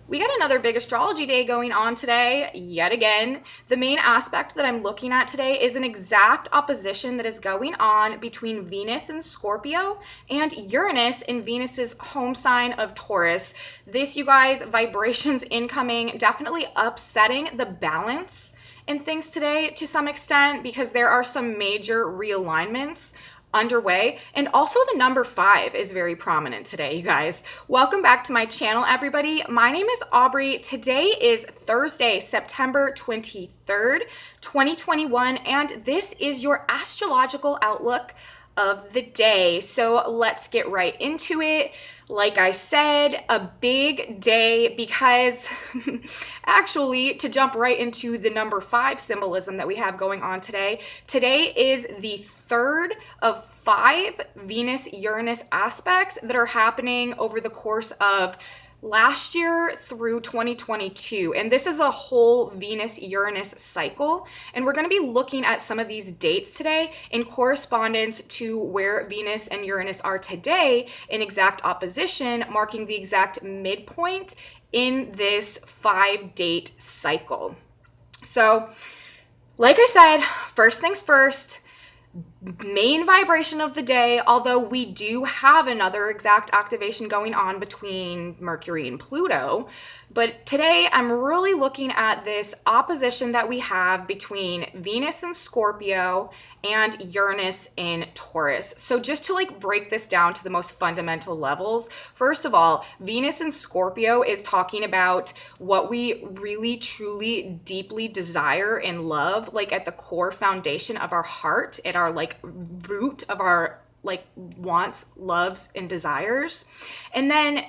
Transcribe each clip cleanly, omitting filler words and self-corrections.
We got another big astrology day going on today, yet again. The main aspect that I'm looking at today is an exact opposition that is going on between Venus in Scorpio and Uranus in Venus's home sign of Taurus. This, you guys, vibrations incoming, definitely upsetting the balance in things today to some extent because there are some major realignments underway. And also the number 5 is very prominent today, you guys. Welcome back to my channel, everybody. My name is Aubrey. Today is Thursday, September 23rd, 2021, and this is your astrological outlook of the day. So let's get right into it. Like I said, a big day because actually, to jump right into the number 5 symbolism that we have going on today, today is the third of 5 Venus Uranus aspects that are happening over the course of last year through 2022. And this is a whole Venus Uranus cycle. And we're going to be looking at some of these dates today in correspondence to where Venus and Uranus are today in exact opposition, marking the exact midpoint in this 5-date cycle. So, like I said, first things first, main vibration of the day, although we do have another exact activation going on between Mercury and Pluto. But today I'm really looking at this opposition that we have between Venus in Scorpio and Uranus in Taurus. So just to break this down to the most fundamental levels, first of all, Venus in Scorpio is talking about what we really truly deeply desire and love, like at the core foundation of our heart, at our root of our wants, loves, and desires. And then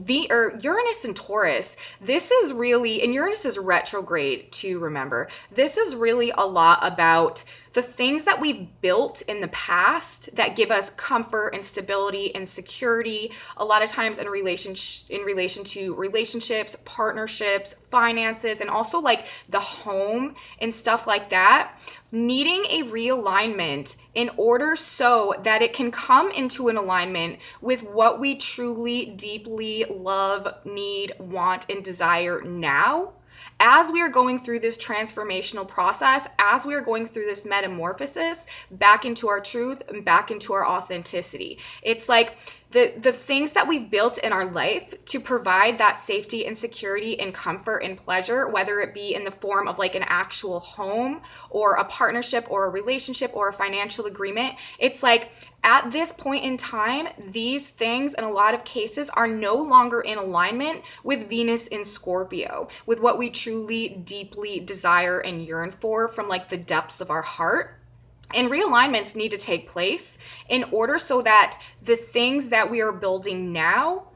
Uranus and Taurus, this is really, and Uranus is retrograde to remember, this is really a lot about the things that we've built in the past that give us comfort and stability and security, a lot of times in relation to relationships, partnerships, finances, and also the home and stuff like that, needing a realignment in order so that it can come into an alignment with what we truly deeply love, need, want, and desire now. As we are going through this transformational process, as we are going through this metamorphosis back into our truth and back into our authenticity, it's like the things that we've built in our life to provide that safety and security and comfort and pleasure, whether it be in the form of an actual home or a partnership or a relationship or a financial agreement. It's at this point in time, these things in a lot of cases are no longer in alignment with Venus in Scorpio, with what we truly deeply desire and yearn for from the depths of our heart. And realignments need to take place in order so that the things that we are building now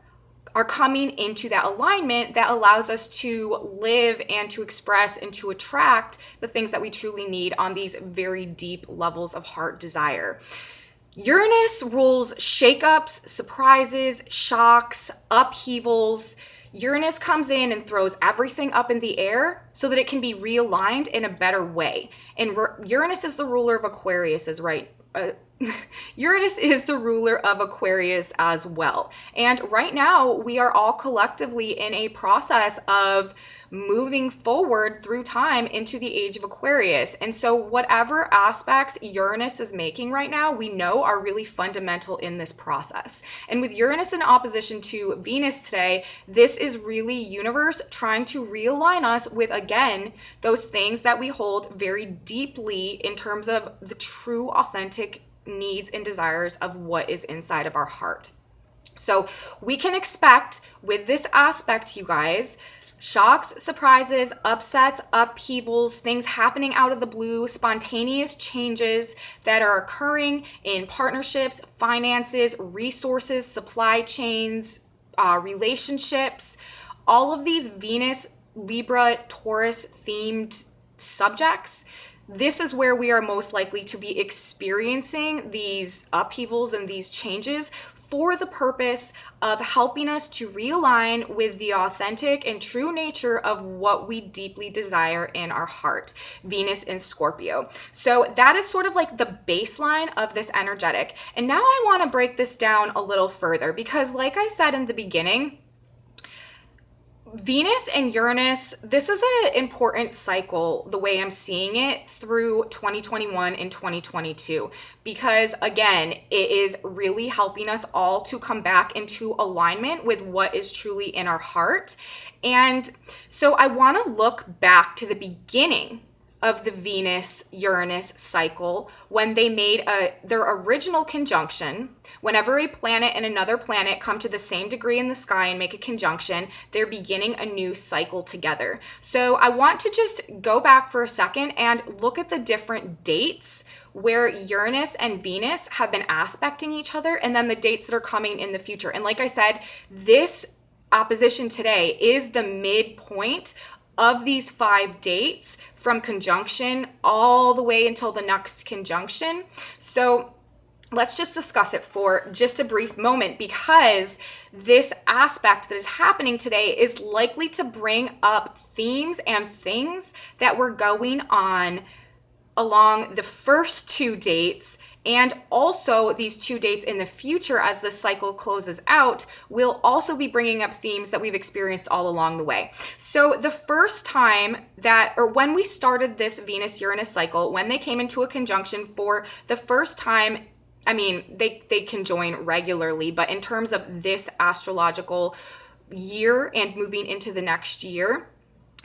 are coming into that alignment that allows us to live and to express and to attract the things that we truly need on these very deep levels of heart desire. Uranus rules shakeups, surprises, shocks, upheavals. Uranus comes in and throws everything up in the air so that it can be realigned in a better way. And Uranus is the ruler of Aquarius, is right. Uranus is the ruler of Aquarius as well. And right now, we are all collectively in a process of moving forward through time into the age of Aquarius. And so whatever aspects Uranus is making right now, we know are really fundamental in this process. And with Uranus in opposition to Venus today, this is really universe trying to realign us with, again, those things that we hold very deeply in terms of the true, authentic needs and desires of what is inside of our heart. So we can expect with this aspect, you guys, shocks, surprises, upsets, upheavals, things happening out of the blue, spontaneous changes that are occurring in partnerships, finances, resources, supply chains, relationships. All of these Venus, Libra, Taurus themed subjects, this is where we are most likely to be experiencing these upheavals and these changes for the purpose of helping us to realign with the authentic and true nature of what we deeply desire in our heart, Venus in Scorpio. So that is sort of the baseline of this energetic. And now I want to break this down a little further because, like I said in the beginning, Venus and Uranus, this is an important cycle, the way I'm seeing it, through 2021 and 2022, because again, it is really helping us all to come back into alignment with what is truly in our heart. And so I want to look back to the beginning of the Venus-Uranus cycle when they made their original conjunction. Whenever a planet and another planet come to the same degree in the sky and make a conjunction, they're beginning a new cycle together. So I want to just go back for a second and look at the different dates where Uranus and Venus have been aspecting each other, and then the dates that are coming in the future. And like I said, this opposition today is the midpoint of these 5 dates from conjunction all the way until the next conjunction. So let's just discuss it for just a brief moment, because this aspect that is happening today is likely to bring up themes and things that were going on along the first 2 dates, and also these 2 dates in the future as the cycle closes out will also be bringing up themes that we've experienced all along the way. So the first time that, or when we started this Venus-Uranus cycle, when they came into a conjunction for the first time, I mean, they conjoin regularly, but in terms of this astrological year and moving into the next year,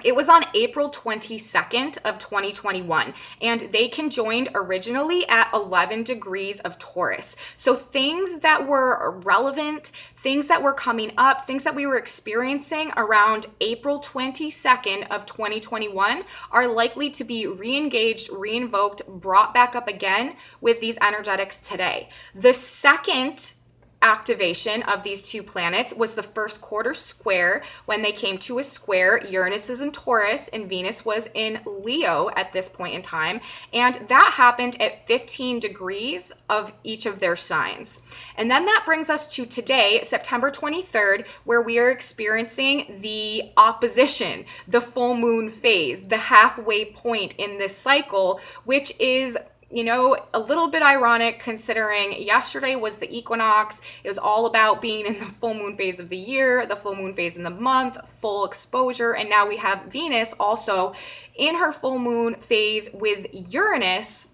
it was on April 22nd of 2021, and they conjoined originally at 11 degrees of Taurus. So things that were relevant, things that were coming up, things that we were experiencing around April 22nd of 2021 are likely to be re-engaged, re-invoked, brought back up again with these energetics today. The second activation of these 2 planets was the first quarter square when they came to a square. Uranus is in Taurus and Venus was in Leo at this point in time, and that happened at 15 degrees of each of their signs. And then that brings us to today, September 23rd, where we are experiencing the opposition, the full moon phase, the halfway point in this cycle, which is a little bit ironic considering yesterday was the equinox. It was all about being in the full moon phase of the year, the full moon phase in the month, full exposure. And now we have Venus also in her full moon phase with Uranus.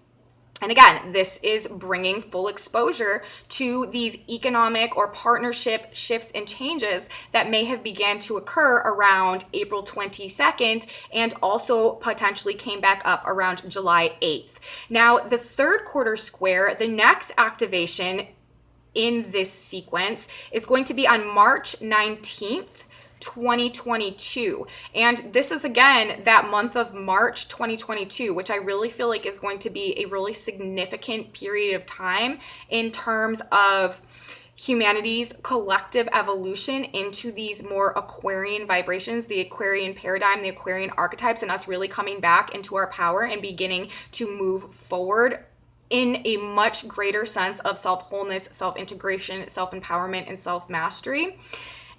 And again, this is bringing full exposure to these economic or partnership shifts and changes that may have began to occur around April 22nd and also potentially came back up around July 8th. Now, the third quarter square, the next activation in this sequence is going to be on March 19th. 2022. And this is again that month of March 2022, which I really feel like is going to be a really significant period of time in terms of humanity's collective evolution into these more Aquarian vibrations, the Aquarian paradigm, the Aquarian archetypes, and us really coming back into our power and beginning to move forward in a much greater sense of self-wholeness, self-integration, self-empowerment, and self-mastery.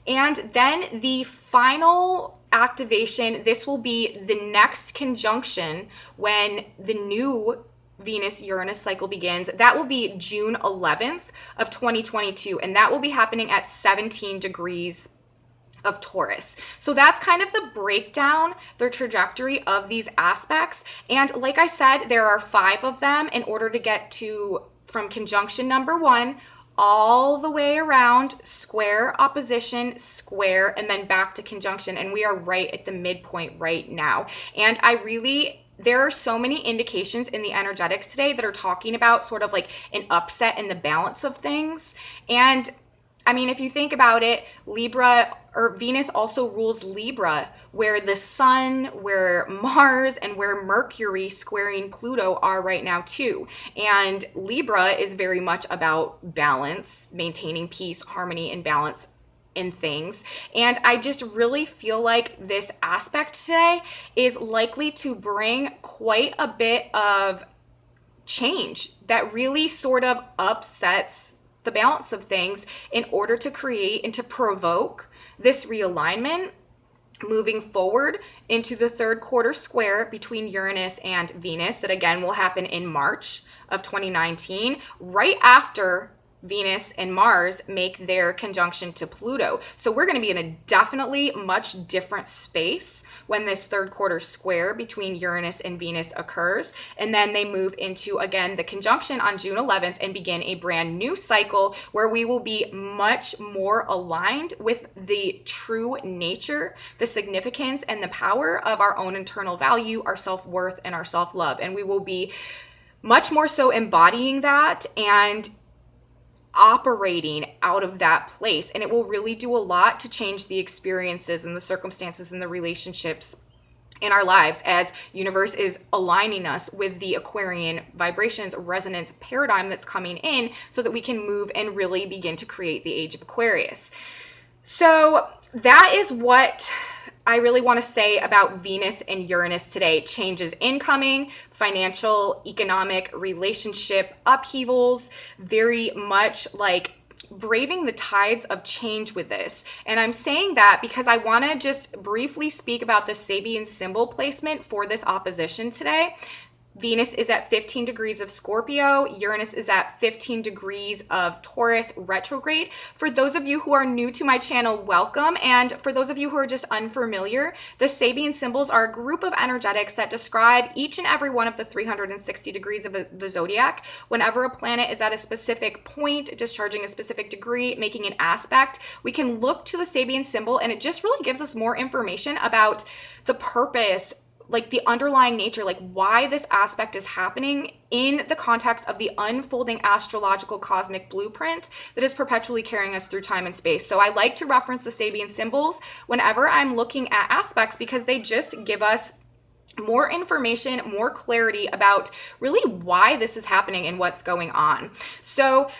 And then the final activation, this will be the next conjunction when the new Venus-Uranus cycle begins. That will be June 11th of 2022, and that will be happening at 17 degrees of Taurus. So that's kind of the breakdown, the trajectory of these aspects. And like I said, there are 5 of them in order to get to from conjunction number 1 all the way around square, opposition, square, and then back to conjunction. And we are right at the midpoint right now. And there are so many indications in the energetics today that are talking about sort of like an upset in the balance of things. And I mean, if you think about it, Libra or Venus also rules Libra, where the sun, where Mars, and where Mercury squaring Pluto are right now too. And Libra is very much about balance, maintaining peace, harmony, and balance in things. And I just really feel like this aspect today is likely to bring quite a bit of change that really sort of upsets the balance of things in order to create and to provoke this realignment moving forward into the third quarter square between Uranus and Venus that again will happen in March of 2019, right after Venus and Mars make their conjunction to Pluto. So we're going to be in a definitely much different space when this third quarter square between Uranus and Venus occurs. And then they move into, again, the conjunction on June 11th and begin a brand new cycle where we will be much more aligned with the true nature, the significance, and the power of our own internal value, our self-worth, and our self-love. And we will be much more so embodying that and operating out of that place. And it will really do a lot to change the experiences and the circumstances and the relationships in our lives as universe is aligning us with the Aquarian vibrations, resonance paradigm that's coming in so that we can move and really begin to create the age of Aquarius. So that is what I really want to say about Venus and Uranus today. Changes incoming, financial, economic, relationship upheavals, very much like braving the tides of change with this. And I'm saying that because I want to just briefly speak about the Sabian symbol placement for this opposition today. Venus is at 15 degrees of Scorpio. Uranus is at 15 degrees of Taurus retrograde. For those of you who are new to my channel, welcome. And for those of you who are just unfamiliar, the Sabian symbols are a group of energetics that describe each and every one of the 360 degrees of the zodiac. Whenever a planet is at a specific point, discharging a specific degree, making an aspect, we can look to the Sabian symbol and it just really gives us more information about the purpose, like the underlying nature, like why this aspect is happening in the context of the unfolding astrological cosmic blueprint that is perpetually carrying us through time and space. So I like to reference the Sabian symbols whenever I'm looking at aspects because they just give us more information, more clarity about really why this is happening and what's going on. So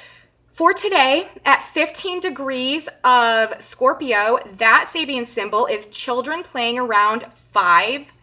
for today, at 15 degrees of Scorpio, that Sabian symbol is children playing around 5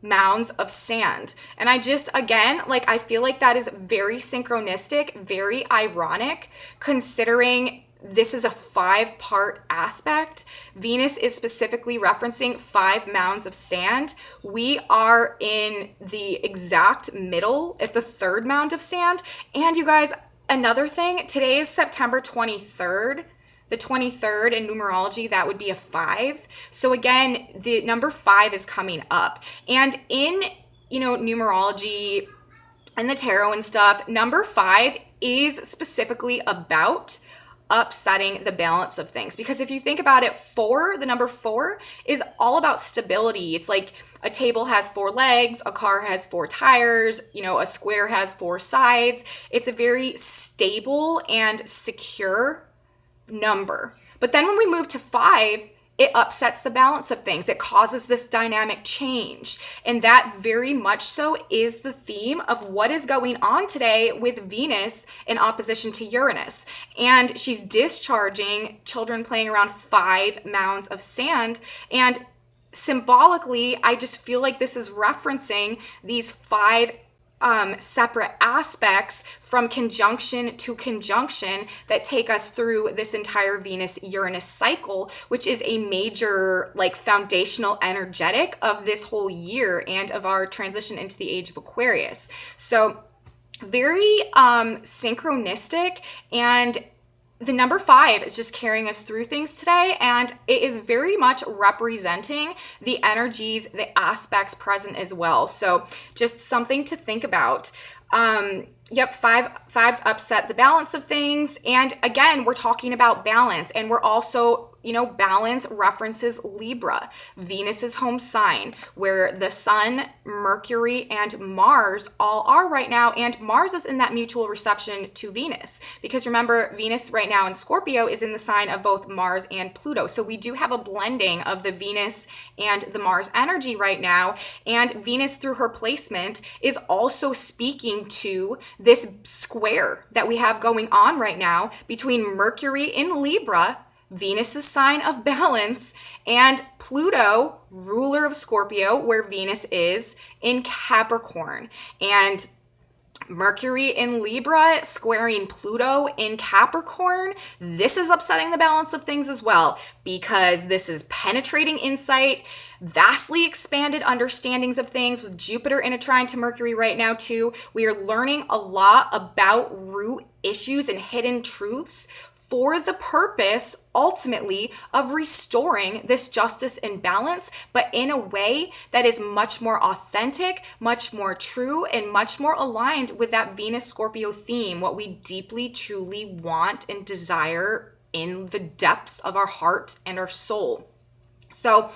mounds of sand. And I just, again, like I feel like that is very synchronistic, very ironic, considering this is a 5-part aspect. Venus is specifically referencing 5 mounds of sand. We are in the exact middle at the 3rd mound of sand. And you guys, another thing, today is September 23rd. The 23rd in numerology, that would be a 5. So again, the number 5 is coming up. And in, numerology and the tarot and stuff, number 5 is specifically about upsetting the balance of things. Because if you think about it, the number 4 is all about stability. It's like a table has 4 legs, a car has 4 tires, a square has 4 sides. It's a very stable and secure number. But then when we move to 5, it upsets the balance of things. It causes this dynamic change. And that very much so is the theme of what is going on today with Venus in opposition to Uranus. And she's discharging children playing around 5 mounds of sand. And symbolically, I just feel like this is referencing these 5 separate aspects from conjunction to conjunction that take us through this entire Venus-Uranus cycle, which is a major, like, foundational energetic of this whole year and of our transition into the age of Aquarius. So very synchronistic, and the number 5 is just carrying us through things today, and it is very much representing the energies, the aspects present as well. So just something to think about. Fives upset the balance of things. And again, we're talking about balance, and we're also, balance references Libra, Venus's home sign, where the sun, Mercury, and Mars all are right now. And Mars is in that mutual reception to Venus, because remember, Venus right now in Scorpio is in the sign of both Mars and Pluto. So we do have a blending of the Venus and the Mars energy right now. And Venus, through her placement, is also speaking to this square that we have going on right now between Mercury in Libra, Venus's sign of balance, and Pluto, ruler of Scorpio, where Venus is in Capricorn. And Mercury in Libra squaring Pluto in Capricorn, this is upsetting the balance of things as well, because this is penetrating insight, vastly expanded understandings of things, with Jupiter in a trine to Mercury right now too. We are learning a lot about root issues and hidden truths for the purpose, ultimately, of restoring this justice and balance, but in a way that is much more authentic, much more true, and much more aligned with that Venus Scorpio theme, what we deeply, truly want and desire in the depth of our heart and our soul. So,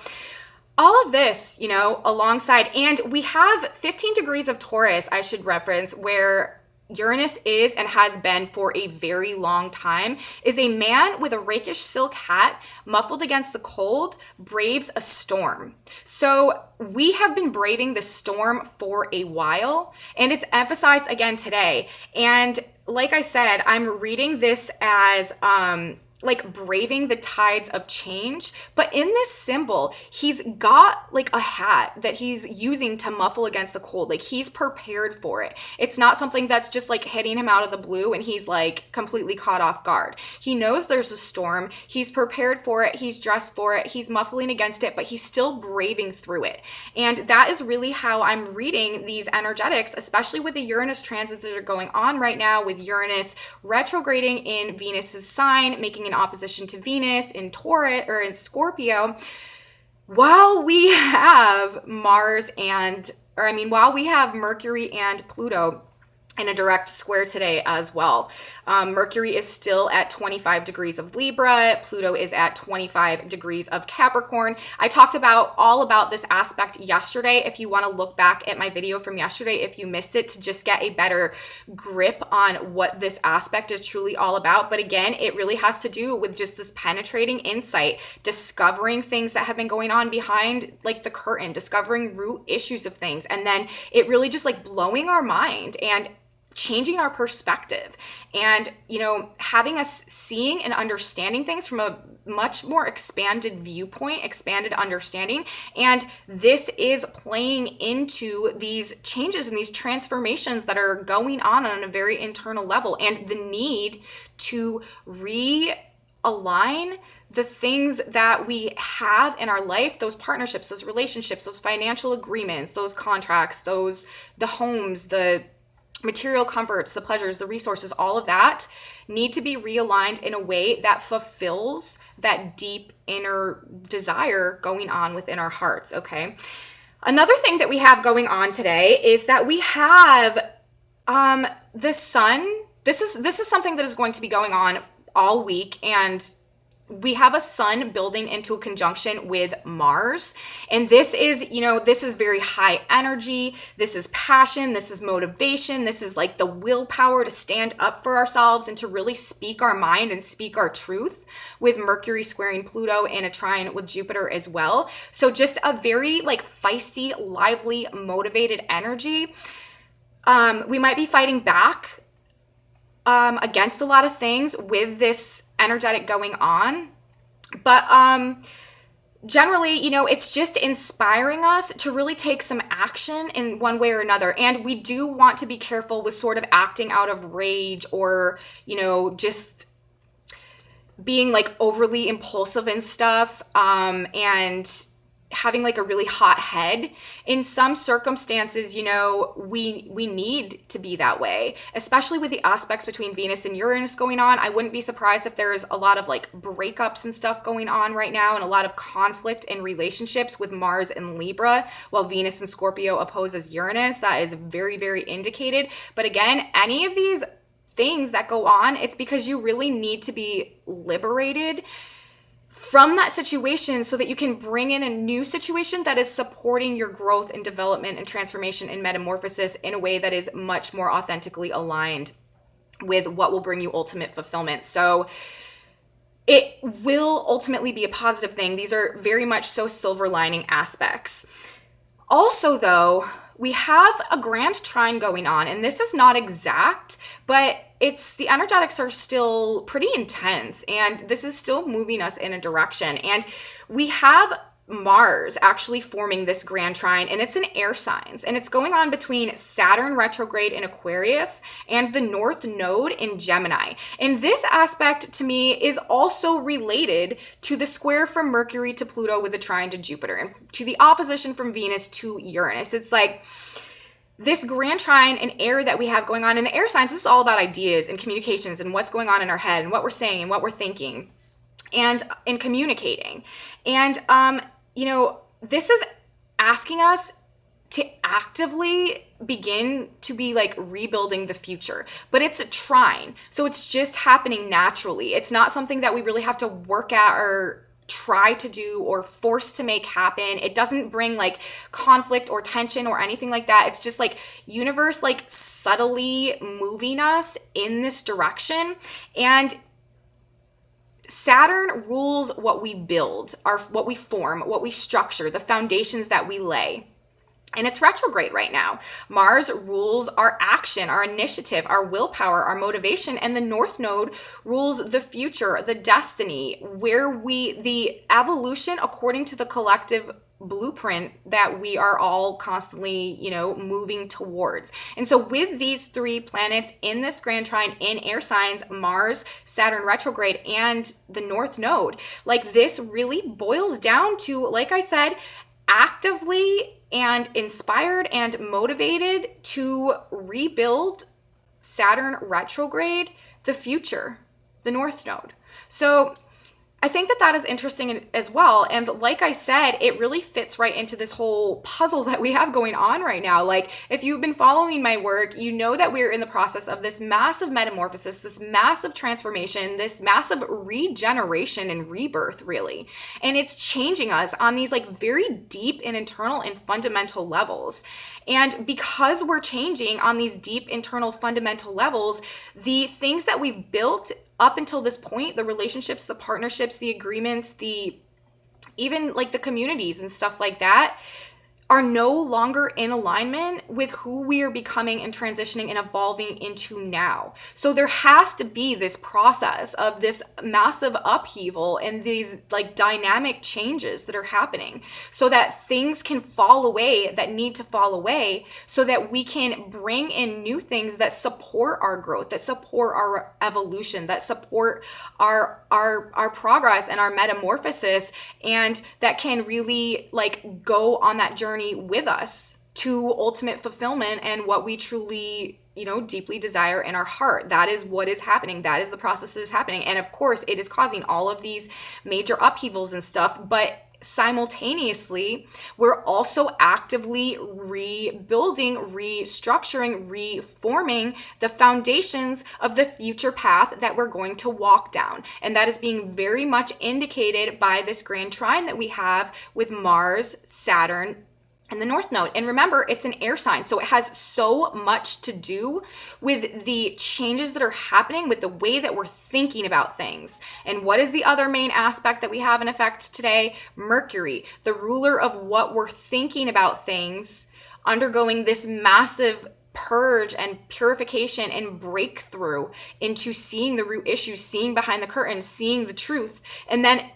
all of this, alongside, and we have 15 degrees of Taurus, I should reference, where Uranus is and has been for a very long time, is a man with a rakish silk hat, muffled against the cold, braves a storm. So we have been braving the storm for a while, and it's emphasized again today. And like I said, I'm reading this as like braving the tides of change. But in this symbol, he's got like a hat that he's using to muffle against the cold. Like he's prepared for it. It's not something that's just like hitting him out of the blue and he's like completely caught off guard. He knows there's a storm. He's prepared for it. He's dressed for it. He's muffling against it, but he's still braving through it. And that is really how I'm reading these energetics, especially with the Uranus transits that are going on right now, with Uranus retrograding in Venus's sign, making an opposition to Venus in Taurus or in Scorpio, while we have while we have Mercury and Pluto in a direct square today as well. Mercury is still at 25 degrees of Libra. Pluto is at 25 degrees of Capricorn. I talked all about this aspect yesterday. If you want to look back at my video from yesterday, if you missed it, to just get a better grip on what this aspect is truly all about. But again, it really has to do with just this penetrating insight, discovering things that have been going on behind like the curtain, discovering root issues of things. And then it really just like blowing our mind and changing our perspective and, having us seeing and understanding things from a much more expanded viewpoint, expanded understanding. And this is playing into these changes and these transformations that are going on a very internal level, and the need to realign the things that we have in our life, those partnerships, those relationships, those financial agreements, those contracts, the homes, the material comforts, the pleasures, the resources, all of that need to be realigned in a way that fulfills that deep inner desire going on within our hearts, okay? Another thing that we have going on today is that we have the sun. This is something that is going to be going on all week, and we have a sun building into a conjunction with Mars. And this is, this is very high energy. This is passion. This is motivation. This is like the willpower to stand up for ourselves and to really speak our mind and speak our truth, with Mercury squaring Pluto and a trine with Jupiter as well. So just a very like feisty, lively, motivated energy. We might be fighting back against a lot of things with this energetic going on, but generally, it's just inspiring us to really take some action in one way or another. And we do want to be careful with sort of acting out of rage or, just being like overly impulsive and stuff, and having like a really hot head. In some circumstances, we need to be that way, especially with the aspects between Venus and Uranus going on. I wouldn't be surprised if there's a lot of like breakups and stuff going on right now, and a lot of conflict in relationships with Mars and Libra, while Venus and Scorpio opposes Uranus. That is very, very indicated. But again, any of these things that go on, it's because you really need to be liberated from that situation so that you can bring in a new situation that is supporting your growth and development and transformation and metamorphosis in a way that is much more authentically aligned with what will bring you ultimate fulfillment. So it will ultimately be a positive thing. These are very much so silver lining aspects. Also, though, we have a grand trine going on, and this is not exact, but the energetics are still pretty intense, and this is still moving us in a direction. And we have Mars actually forming this grand trine, and it's in air signs, and it's going on between Saturn retrograde in Aquarius and the North Node in Gemini. And this aspect to me is also related to the square from Mercury to Pluto with the trine to Jupiter, and to the opposition from Venus to Uranus. It's like this grand trine and air that we have going on in the air signs, this is all about ideas and communications and what's going on in our head and what we're saying and what we're thinking and in communicating. And, this is asking us to actively begin to be like rebuilding the future. But it's a trine. So it's just happening naturally. It's not something that we really have to work at or try to do or force to make happen. It doesn't bring like conflict or tension or anything like that. It's just like universe like subtly moving us in this direction. And Saturn rules what we build, what we form, what we structure, the foundations that we lay. And it's retrograde right now. Mars rules our action, our initiative, our willpower, our motivation, and the North Node rules the future, the destiny, the evolution according to the collective blueprint that we are all constantly, moving towards. And so with these three planets in this grand trine in air signs, Mars, Saturn retrograde, and the North Node, like this really boils down to, like I said, actively and inspired and motivated to rebuild Saturn retrograde, the future, the North Node. So I think that is interesting as well. And like I said, it really fits right into this whole puzzle that we have going on right now. Like if you've been following my work, you know that we're in the process of this massive metamorphosis, this massive transformation, this massive regeneration and rebirth, really. And it's changing us on these like very deep and internal and fundamental levels. And because we're changing on these deep internal fundamental levels, the things that we've built up until this point, the relationships, the partnerships, the agreements, even like the communities and stuff like that, are no longer in alignment with who we are becoming and transitioning and evolving into now. So there has to be this process of this massive upheaval and these like dynamic changes that are happening so that things can fall away that need to fall away so that we can bring in new things that support our growth, that support our evolution, that support our progress and our metamorphosis, and that can really like go on that journey with us to ultimate fulfillment and what we truly, deeply desire in our heart. That is what is happening. That is the process that is happening. And of course, it is causing all of these major upheavals and stuff, but simultaneously, we're also actively rebuilding, restructuring, reforming the foundations of the future path that we're going to walk down. And that is being very much indicated by this grand trine that we have with Mars, Saturn, and the North Node. And remember, it's an air sign, so it has so much to do with the changes that are happening with the way that we're thinking about things. And what is the other main aspect that we have in effect today? Mercury, the ruler of what we're thinking about things, undergoing this massive purge and purification and breakthrough into seeing the root issues, seeing behind the curtain, seeing the truth. And then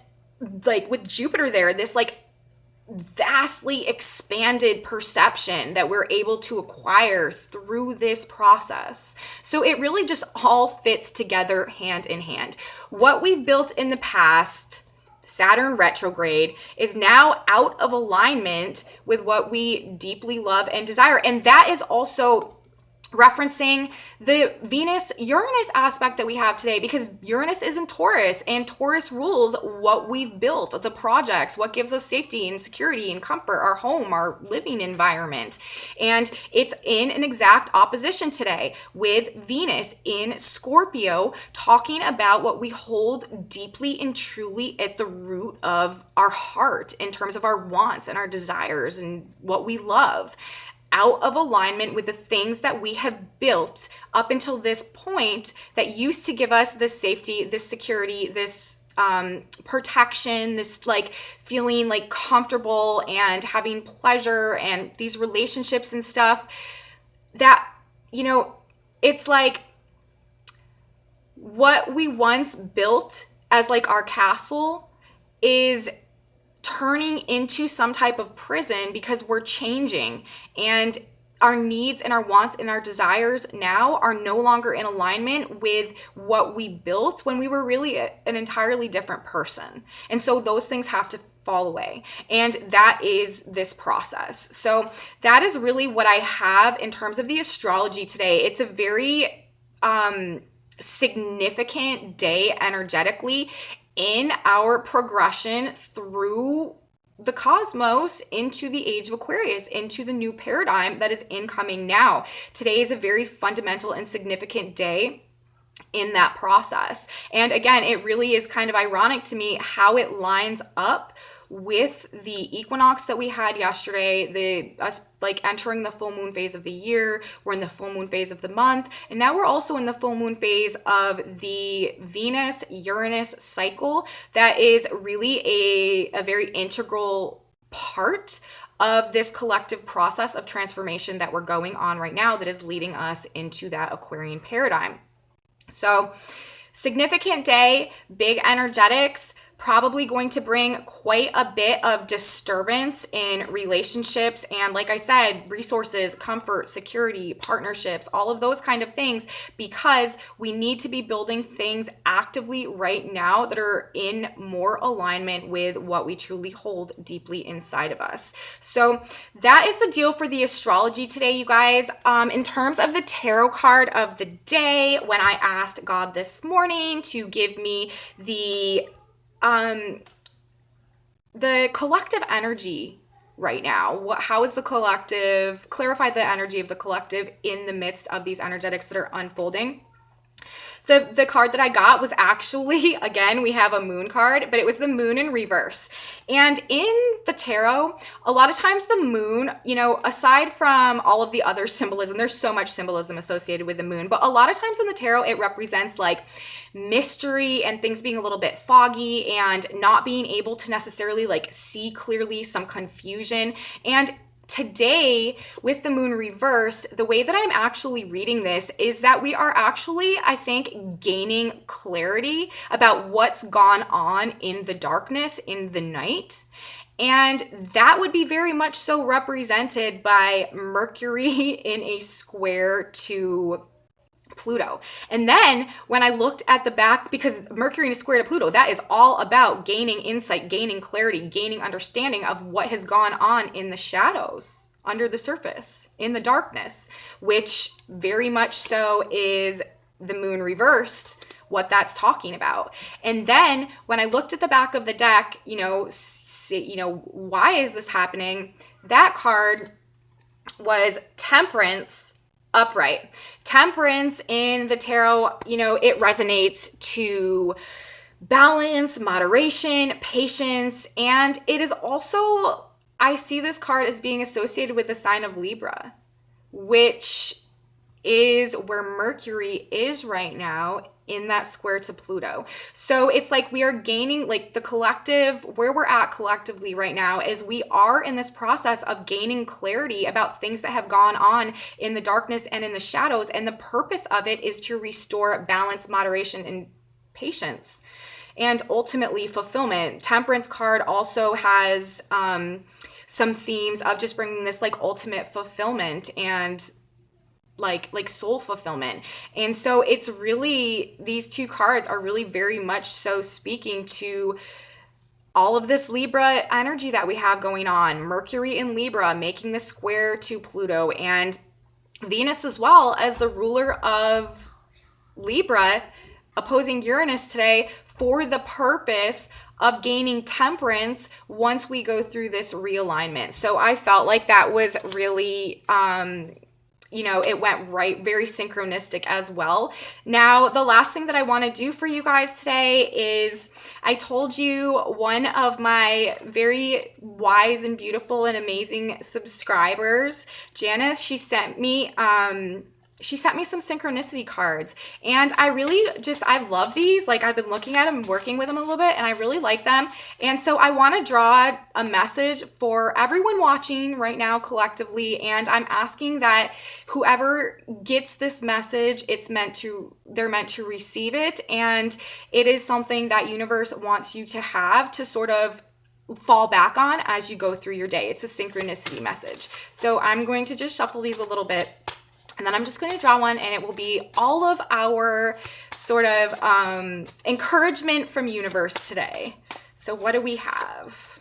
like with Jupiter there, this like vastly expanded perception that we're able to acquire through this process. So it really just all fits together hand in hand. What we've built in the past, Saturn retrograde, is now out of alignment with what we deeply love and desire. And that is also referencing the Venus-Uranus aspect that we have today, because Uranus is in Taurus and Taurus rules what we've built, the projects, what gives us safety and security and comfort, our home, our living environment. And it's in an exact opposition today with Venus in Scorpio, talking about what we hold deeply and truly at the root of our heart in terms of our wants and our desires and what we love, out of alignment with the things that we have built up until this point that used to give us this safety, this security, this protection, this like feeling like comfortable and having pleasure and these relationships and stuff that, it's like what we once built as like our castle is turning into some type of prison because we're changing. And our needs and our wants and our desires now are no longer in alignment with what we built when we were really an entirely different person. And so those things have to fall away. And that is this process. So that is really what I have in terms of the astrology today. It's a very significant day energetically in our progression through the cosmos into the age of Aquarius, into the new paradigm that is incoming now. Today is a very fundamental and significant day in that process. And again, it really is kind of ironic to me how it lines up with the equinox that we had yesterday, us like entering the full moon phase of the year. We're in the full moon phase of the month, and now we're also in the full moon phase of the Venus Uranus cycle. That is really a very integral part of this collective process of transformation that we're going on right now, that is leading us into that Aquarian paradigm. So significant day, big energetics, probably going to bring quite a bit of disturbance in relationships and, like I said, resources, comfort, security, partnerships, all of those kind of things, because we need to be building things actively right now that are in more alignment with what we truly hold deeply inside of us. So that is the deal for the astrology today, you guys. In terms of the tarot card of the day, when I asked God this morning to give me the collective energy right now, how is the collective, clarify the energy of the collective in the midst of these energetics that are unfolding. The card that I got was actually, again, we have a moon card, but it was the moon in reverse. And in the tarot, a lot of times the moon, aside from all of the other symbolism, there's so much symbolism associated with the moon, but a lot of times in the tarot, it represents like mystery and things being a little bit foggy and not being able to necessarily like see clearly, some confusion. And today, with the moon reverse, the way that I'm actually reading this is that we are actually, I think, gaining clarity about what's gone on in the darkness, in the night. And that would be very much so represented by Mercury in a square to Pluto. And then when I looked at the back, because Mercury in a square to Pluto, that is all about gaining insight, gaining clarity, gaining understanding of what has gone on in the shadows, under the surface, in the darkness, which very much so is the moon reversed, what that's talking about. And then when I looked at the back of the deck, why is this happening? That card was Temperance upright. Temperance in the tarot, it resonates to balance, moderation, patience, and it is also, I see this card as being associated with the sign of Libra, which is where Mercury is right now in that square to Pluto. So it's like we are gaining, like the collective, where we're at collectively right now is we are in this process of gaining clarity about things that have gone on in the darkness and in the shadows. And the purpose of it is to restore balance, moderation, and patience, and ultimately fulfillment. Temperance card also has some themes of just bringing this like ultimate fulfillment and like soul fulfillment. And so it's really, these two cards are really very much so speaking to all of this Libra energy that we have going on. Mercury in Libra making the square to Pluto, and Venus as well as the ruler of Libra opposing Uranus today for the purpose of gaining temperance once we go through this realignment. So I felt like that was really it went right, very synchronistic as well. Now, the last thing that I want to do for you guys today is, I told you one of my very wise and beautiful and amazing subscribers, Janice, she sent me some synchronicity cards, and I love these. Like, I've been looking at them and working with them a little bit, and I really like them. And so I want to draw a message for everyone watching right now collectively, and I'm asking that whoever gets this message, they're meant to receive it, and it is something that universe wants you to have to sort of fall back on as you go through your day. It's a synchronicity message. So I'm going to just shuffle these a little bit, and then I'm just going to draw one, and it will be all of our sort of encouragement from universe today. So what do we have?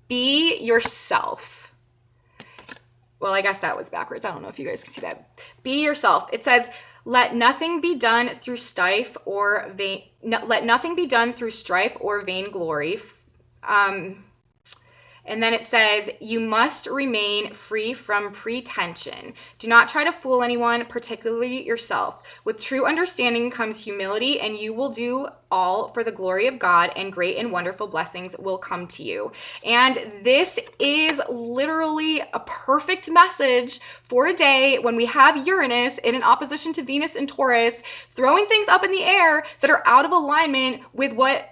Be yourself. Well, I guess that was backwards. I don't know if you guys can see that. Be yourself. It says, let nothing be done through strife or vainglory. And then it says, you must remain free from pretension. Do not try to fool anyone, particularly yourself. With true understanding comes humility, and you will do all for the glory of God, and great and wonderful blessings will come to you. And this is literally a perfect message for a day when we have Uranus in an opposition to Venus and Taurus, throwing things up in the air that are out of alignment with what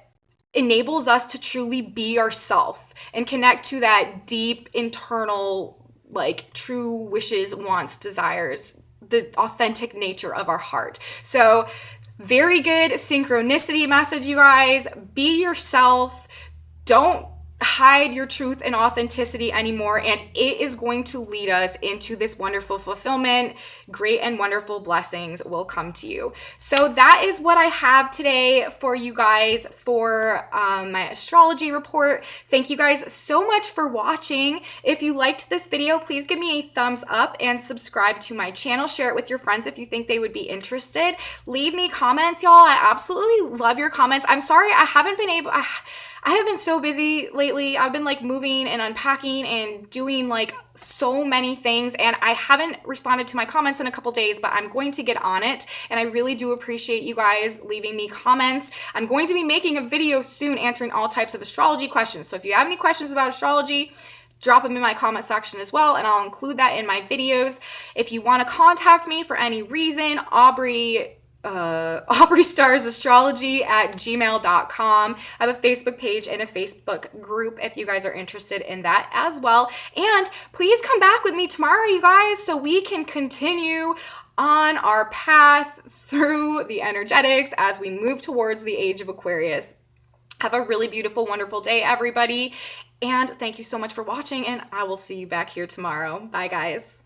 enables us to truly be ourselves and connect to that deep internal, like, true wishes, wants, desires, the authentic nature of our heart. So very good synchronicity message, you guys. Be yourself. Don't hide your truth and authenticity anymore, and it is going to lead us into this wonderful fulfillment. Great and wonderful blessings will come to you. So that is what I have today for you guys for my astrology report. Thank you guys so much for watching. If you liked this video, please give me a thumbs up and subscribe to my channel. Share it with your friends if you think they would be interested. Leave me comments, y'all. I absolutely love your comments. I'm sorry I haven't been able... I have been so busy lately. I've been like moving and unpacking and doing like so many things, and I haven't responded to my comments in a couple days, but I'm going to get on it, and I really do appreciate you guys leaving me comments. I'm going to be making a video soon answering all types of astrology questions. So if you have any questions about astrology, drop them in my comment section as well, and I'll include that in my videos. If you want to contact me for any reason, austarastrology@gmail.com. I have a Facebook page and a Facebook group if you guys are interested in that as well. And please come back with me tomorrow, you guys, so we can continue on our path through the energetics as we move towards the age of Aquarius. Have a really beautiful, wonderful day, everybody. And thank you so much for watching, and I will see you back here tomorrow. Bye, guys.